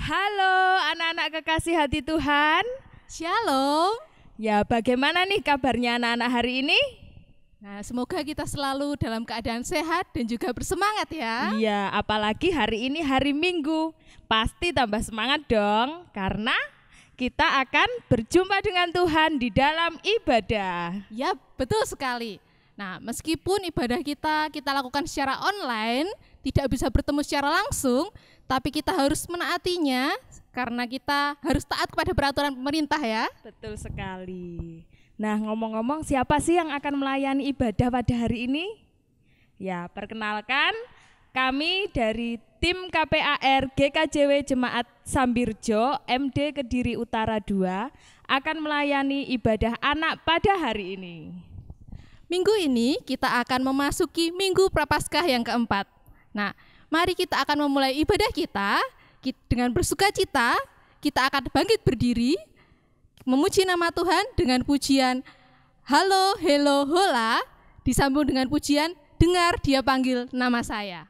Halo anak-anak kekasih hati Tuhan. Shalom. Ya, bagaimana nih kabarnya anak-anak hari ini? Nah, semoga kita selalu dalam keadaan sehat dan juga bersemangat ya. Iya, apalagi hari ini hari Minggu. Pasti tambah semangat dong, karena kita akan berjumpa dengan Tuhan di dalam ibadah. Ya, betul sekali. Nah, meskipun ibadah kita lakukan secara online, tidak bisa bertemu secara langsung, tapi kita harus menaatinya karena kita harus taat kepada peraturan pemerintah ya. Betul sekali. Nah, ngomong-ngomong, siapa sih yang akan melayani ibadah pada hari ini? Ya, perkenalkan, kami dari tim KPAR GKJW Jemaat Sambirjo MD Kediri Utara 2 akan melayani ibadah anak pada hari ini. Minggu ini kita akan memasuki Minggu Prapaskah yang keempat. Nah, mari kita akan memulai ibadah kita dengan bersukacita. Kita akan bangkit berdiri, memuji nama Tuhan dengan pujian Halo, Hello, Hola, disambung dengan pujian Dengar Dia Panggil Nama Saya.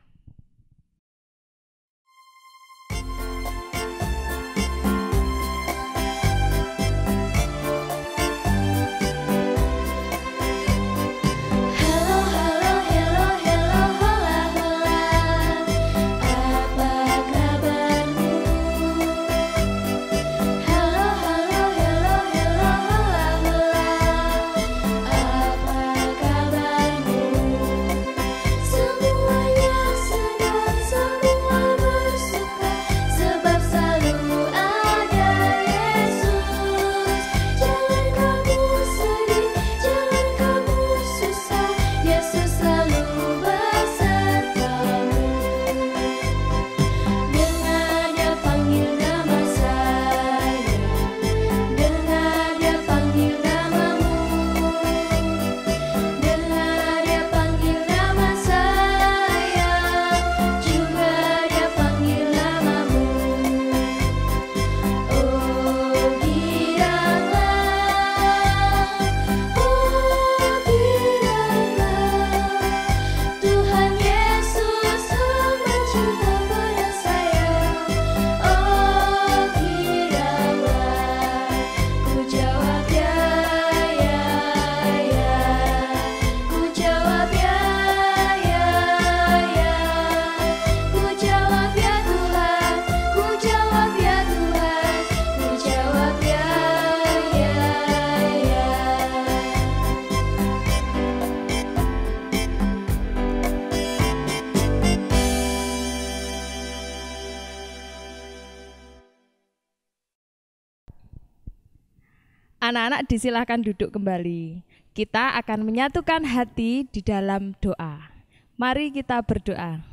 Anak-anak disilahkan duduk kembali. Kita akan menyatukan hati di dalam doa. Mari kita berdoa.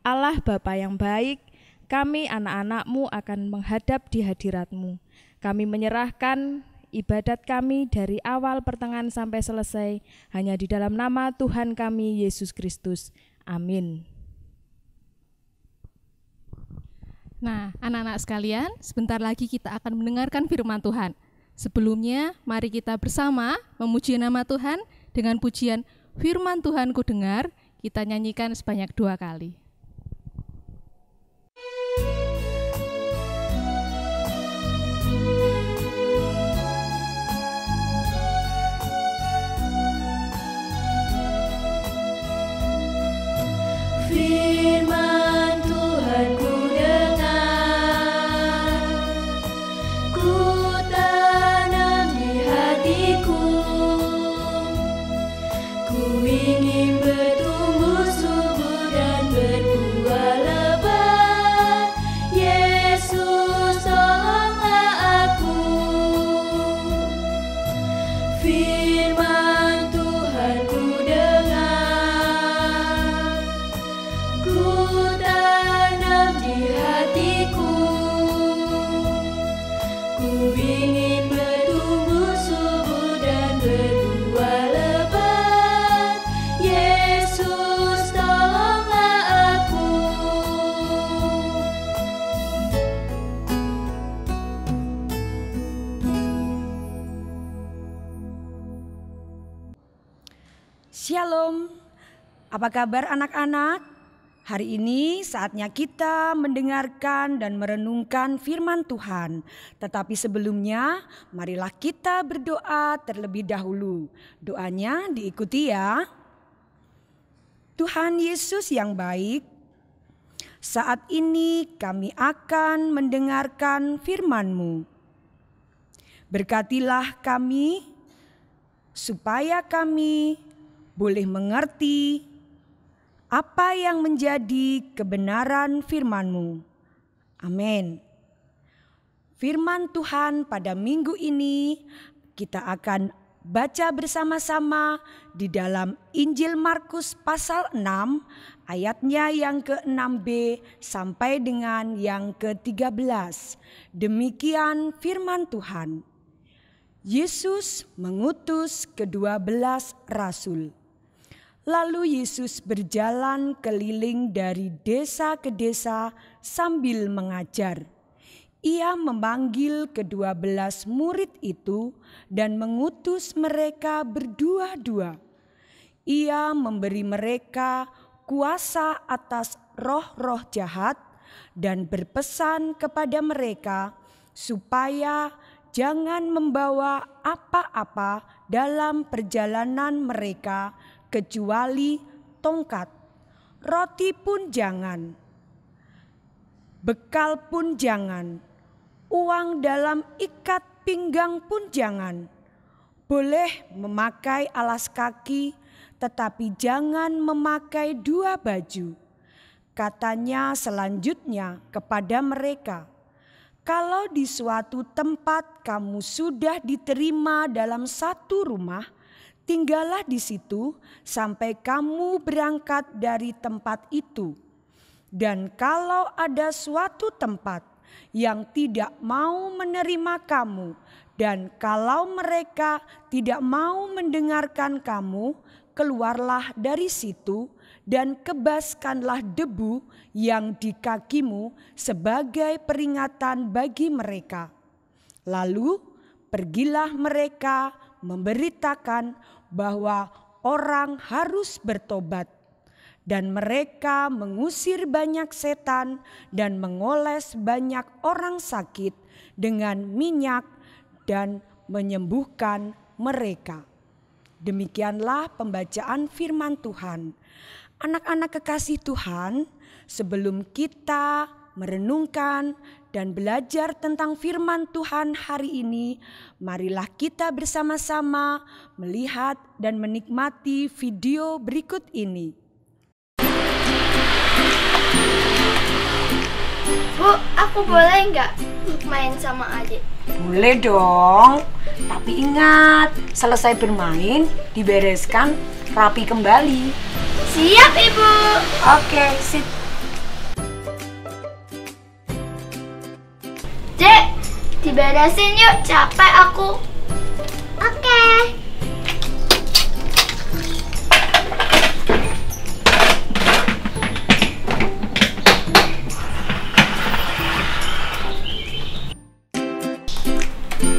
Allah Bapa yang baik, kami anak-anak-Mu akan menghadap di hadirat-Mu. Kami menyerahkan ibadat kami dari awal pertengahan sampai selesai hanya di dalam nama Tuhan kami Yesus Kristus. Amin. Nah, anak-anak sekalian, sebentar lagi kita akan mendengarkan firman Tuhan. Sebelumnya, mari kita bersama memuji nama Tuhan dengan pujian Firman Tuhan ku dengar. Kita nyanyikan sebanyak 2 kali. Firman Tuhan ku ingin bertumbuh subur dan berbuah lebat. Yesus tolonglah aku. Firman Tuhan ku dengar, ku tanam di hatiku. Ku ingin bertumbuh subur dan berbuah lebat. Yesus tolonglah aku. Shalom, apa kabar anak-anak? Hari ini saatnya kita mendengarkan dan merenungkan firman Tuhan. Tetapi sebelumnya, marilah kita berdoa terlebih dahulu. Doanya diikuti ya. Tuhan Yesus yang baik, saat ini kami akan mendengarkan firman-Mu. Berkatilah kami, supaya kami boleh mengerti apa yang menjadi kebenaran firman-Mu. Amin. Firman Tuhan pada minggu ini kita akan baca bersama-sama di dalam Injil Markus pasal 6 ayatnya yang ke-6b sampai dengan yang ke-13. Demikian firman Tuhan. Yesus mengutus ke-12 rasul. Lalu Yesus berjalan keliling dari desa ke desa sambil mengajar. Ia memanggil ke-12 murid itu dan mengutus mereka berdua-dua. Ia memberi mereka kuasa atas roh-roh jahat dan berpesan kepada mereka supaya jangan membawa apa-apa dalam perjalanan mereka kecuali tongkat, roti pun jangan, bekal pun jangan, uang dalam ikat pinggang pun jangan. Boleh memakai alas kaki, tetapi jangan memakai 2 baju. Katanya selanjutnya kepada mereka, kalau di suatu tempat kamu sudah diterima dalam satu rumah, tinggallah di situ sampai kamu berangkat dari tempat itu. Dan kalau ada suatu tempat yang tidak mau menerima kamu, dan kalau mereka tidak mau mendengarkan kamu, keluarlah dari situ dan kebaskanlah debu yang di kakimu sebagai peringatan bagi mereka. Lalu pergilah mereka memberitakan bahwa orang harus bertobat, dan mereka mengusir banyak setan dan mengoles banyak orang sakit dengan minyak dan menyembuhkan mereka. Demikianlah pembacaan firman Tuhan. Anak-anak kekasih Tuhan, sebelum kita merenungkan dan belajar tentang firman Tuhan hari ini, marilah kita bersama-sama melihat dan menikmati video berikut ini. Bu, aku boleh nggak main sama adik? Boleh dong, tapi ingat, selesai bermain dibereskan rapi kembali. Siap, Ibu. Oke, sip. Dek, diberesin yuk, capek aku. Oke.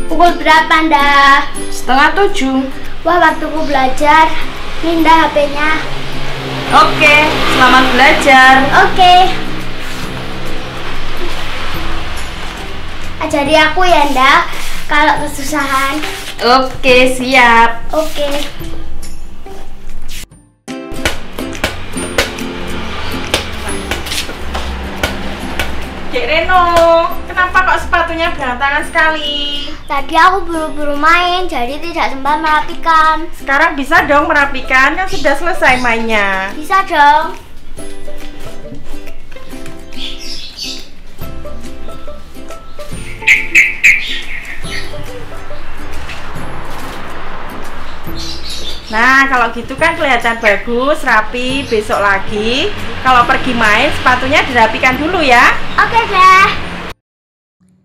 Pukul berapa, Nda? 6:30. Wah, waktuku belajar. Pindah HP-nya. Oke, selamat belajar. Oke. Ajari aku ya, Nda, kalau kesusahan. Oke, siap. Oke. Dek Reno, kenapa kok sepatunya berantakan sekali? Tadi aku buru-buru main, jadi tidak sempat merapikan. Sekarang bisa dong merapikan, kan sudah selesai mainnya. Bisa dong. Nah, kalau gitu kan kelihatan bagus, rapi. Besok lagi kalau pergi main sepatunya dirapikan dulu ya. Oke deh.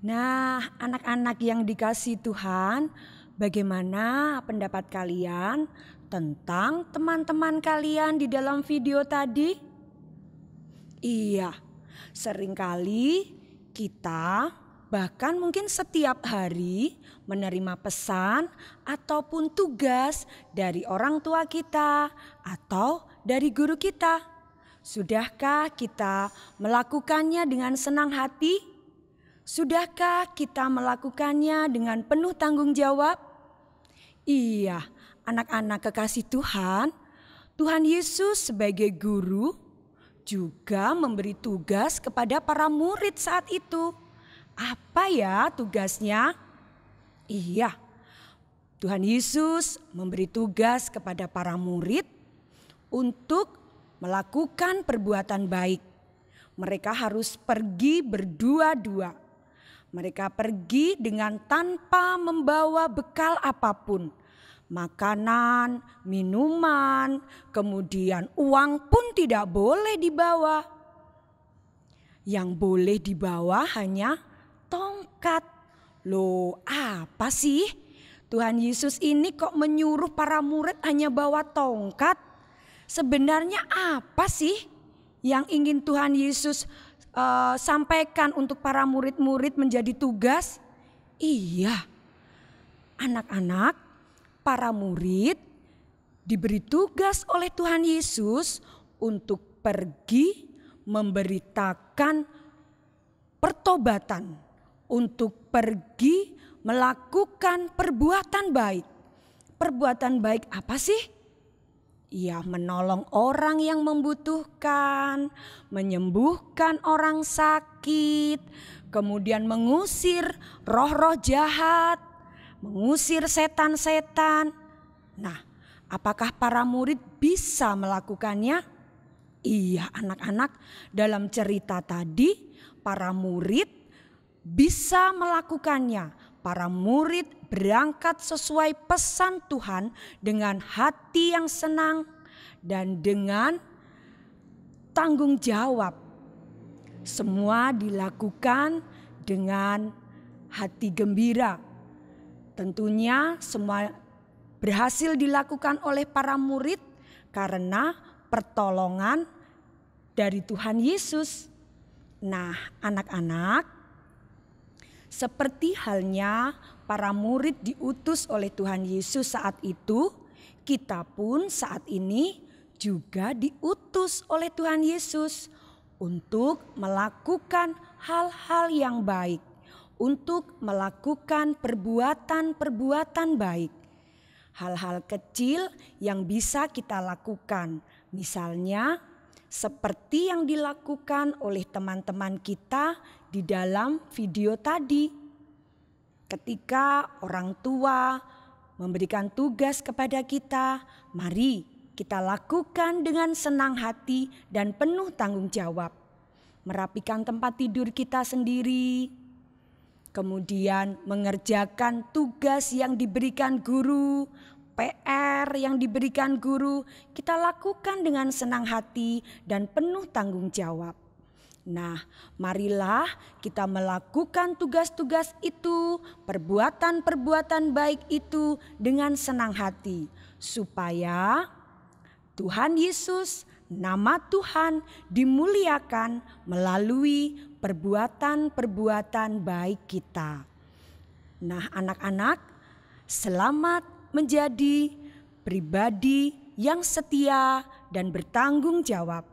Nah, anak-anak yang dikasihi Tuhan, bagaimana pendapat kalian tentang teman-teman kalian di dalam video tadi? Iya, seringkali kita bahkan mungkin setiap hari menerima pesan ataupun tugas dari orang tua kita atau dari guru kita. Sudahkah kita melakukannya dengan senang hati? Sudahkah kita melakukannya dengan penuh tanggung jawab? Iya, anak-anak kekasih Tuhan, Tuhan Yesus sebagai guru juga memberi tugas kepada para murid saat itu. Apa ya tugasnya? Iya, Tuhan Yesus memberi tugas kepada para murid untuk melakukan perbuatan baik. Mereka harus pergi berdua-dua. Mereka pergi dengan tanpa membawa bekal apapun. Makanan, minuman, kemudian uang pun tidak boleh dibawa. Yang boleh dibawa hanya tongkat. Loh, apa sih? Tuhan Yesus ini kok menyuruh para murid hanya bawa tongkat? Sebenarnya apa sih yang ingin Tuhan Yesus sampaikan untuk para murid-murid menjadi tugas? Iya, anak-anak, para murid diberi tugas oleh Tuhan Yesus untuk pergi memberitakan pertobatan, untuk pergi melakukan perbuatan baik. Perbuatan baik apa sih? Ia menolong orang yang membutuhkan, menyembuhkan orang sakit, kemudian mengusir roh-roh jahat, mengusir setan-setan. Nah, apakah para murid bisa melakukannya? Iya, anak-anak, dalam cerita tadi para murid bisa melakukannya. Para murid berangkat sesuai pesan Tuhan dengan hati yang senang dan dengan tanggung jawab. Semua dilakukan dengan hati gembira. Tentunya semua berhasil dilakukan oleh para murid karena pertolongan dari Tuhan Yesus. Nah, anak-anak, seperti halnya para murid diutus oleh Tuhan Yesus saat itu, kita pun saat ini juga diutus oleh Tuhan Yesus untuk melakukan hal-hal yang baik, untuk melakukan perbuatan-perbuatan baik. Hal-hal kecil yang bisa kita lakukan, misalnya seperti yang dilakukan oleh teman-teman kita di dalam video tadi. Ketika orang tua memberikan tugas kepada kita, mari kita lakukan dengan senang hati dan penuh tanggung jawab. Merapikan tempat tidur kita sendiri, kemudian mengerjakan tugas yang diberikan guru, PR yang diberikan guru, kita lakukan dengan senang hati dan penuh tanggung jawab. Nah, marilah kita melakukan tugas-tugas itu, perbuatan-perbuatan baik itu dengan senang hati, supaya Tuhan Yesus, nama Tuhan dimuliakan melalui perbuatan-perbuatan baik kita. Nah, anak-anak, selamat menjadi pribadi yang setia dan bertanggung jawab,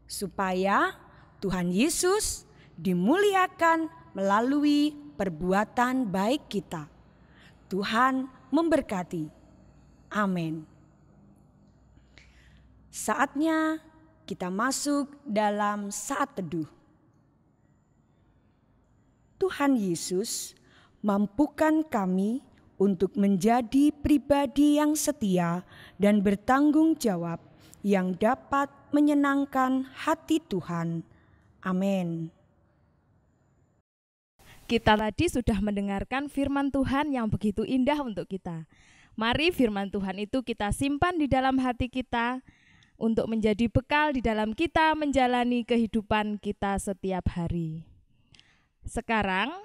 supaya Tuhan Yesus dimuliakan melalui perbuatan baik kita. Tuhan memberkati. Amin. Saatnya kita masuk dalam saat teduh. Tuhan Yesus, mampukan kami untuk menjadi pribadi yang setia dan bertanggung jawab yang dapat menyenangkan hati Tuhan. Amin. Kita tadi sudah mendengarkan firman Tuhan yang begitu indah untuk kita. Mari firman Tuhan itu kita simpan di dalam hati kita untuk menjadi bekal di dalam kita menjalani kehidupan kita setiap hari. Sekarang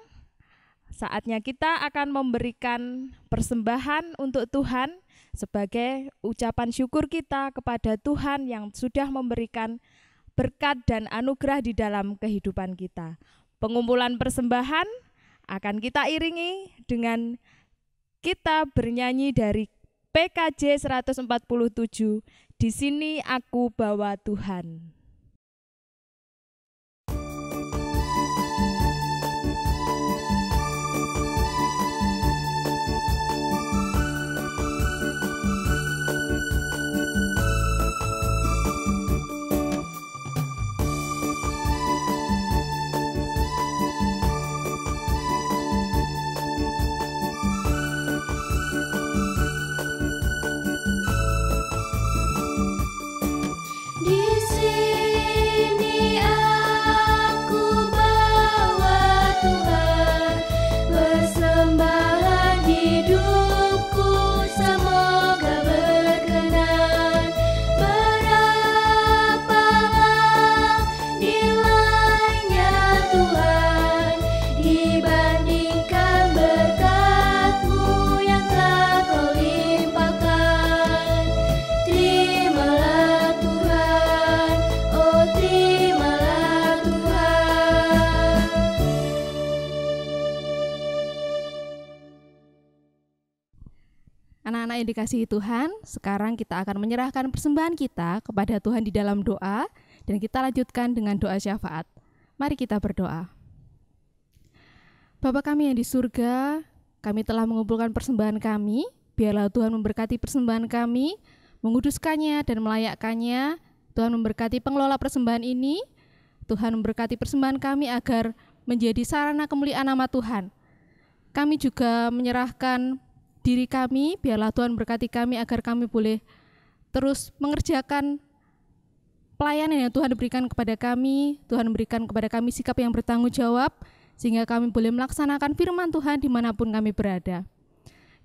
saatnya kita akan memberikan persembahan untuk Tuhan sebagai ucapan syukur kita kepada Tuhan yang sudah memberikan berkat dan anugerah di dalam kehidupan kita. Pengumpulan persembahan akan kita iringi dengan kita bernyanyi dari PKJ 147, Di Sini Aku Bawa Tuhan. anak-anak yang dikasihi Tuhan, sekarang kita akan menyerahkan persembahan kita kepada Tuhan di dalam doa, dan kita lanjutkan dengan doa syafaat. Mari kita berdoa. Bapa kami yang di surga, kami telah mengumpulkan persembahan kami. Biarlah Tuhan memberkati persembahan kami, menguduskannya dan melayakkannya. Tuhan memberkati pengelola persembahan ini. Tuhan memberkati persembahan kami agar menjadi sarana kemuliaan nama Tuhan. Kami juga menyerahkan diri kami, biarlah Tuhan berkati kami agar kami boleh terus mengerjakan pelayanan yang Tuhan berikan kepada kami. Tuhan berikan kepada kami sikap yang bertanggung jawab, sehingga kami boleh melaksanakan firman Tuhan dimanapun kami berada.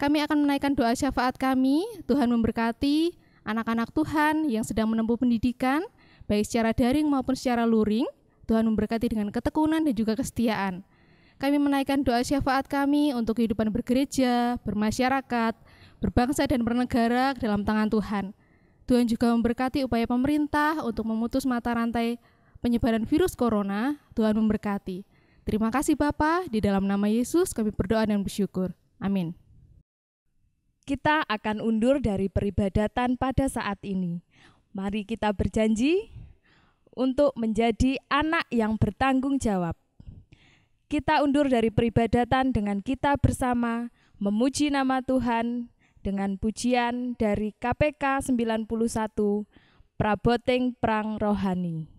Kami akan menaikkan doa syafaat kami. Tuhan memberkati anak-anak Tuhan yang sedang menempuh pendidikan, baik secara daring maupun secara luring. Tuhan memberkati dengan ketekunan dan juga kesetiaan. Kami menaikkan doa syafaat kami untuk kehidupan bergereja, bermasyarakat, berbangsa dan bernegara dalam tangan Tuhan. Tuhan juga memberkati upaya pemerintah untuk memutus mata rantai penyebaran virus corona. Tuhan memberkati. Terima kasih Bapa, di dalam nama Yesus kami berdoa dan bersyukur. Amin. Kita akan undur dari peribadatan pada saat ini. Mari kita berjanji untuk menjadi anak yang bertanggung jawab. Kita undur dari peribadatan dengan kita bersama memuji nama Tuhan dengan pujian dari KPK 91, Praboteng Prang Rohani.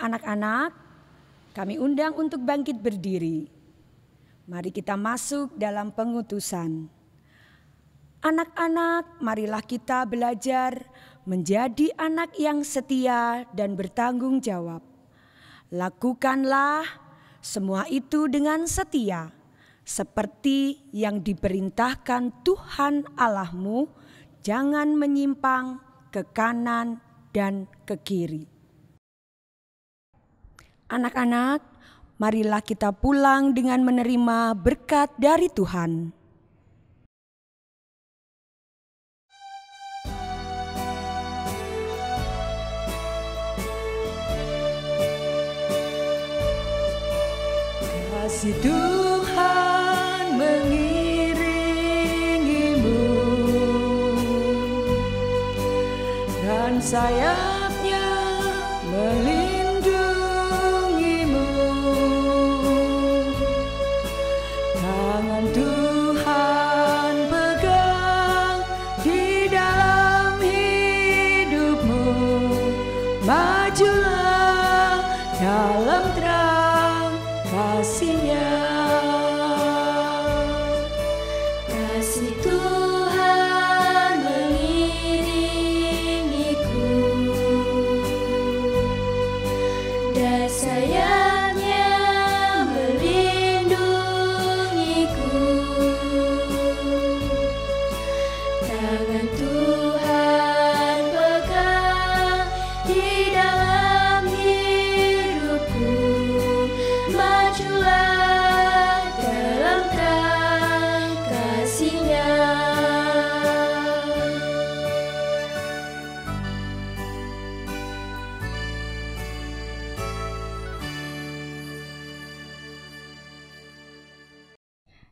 Anak-anak, kami undang untuk bangkit berdiri. Mari kita masuk dalam pengutusan. Anak-anak, marilah kita belajar menjadi anak yang setia dan bertanggung jawab. Lakukanlah semua itu dengan setia, seperti yang diperintahkan Tuhan Allahmu. Jangan menyimpang ke kanan dan ke kiri. Anak-anak, marilah kita pulang dengan menerima berkat dari Tuhan. Kasih Tuhan mengiringimu dan sayapnya melindungimu. Tangan Tuhan pegang di dalam hidupmu. Majulah dalam terang kasih-Nya. Kasih Tuhan mengiringiku dan sayapnya melindungiku. Tangan Tuhan pegang di dalam hidupku. Majulah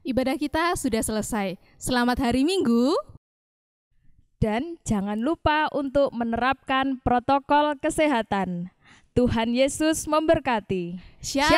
ibadah kita sudah selesai. Selamat hari Minggu. Dan jangan lupa untuk menerapkan protokol kesehatan. Tuhan Yesus memberkati. Shalom.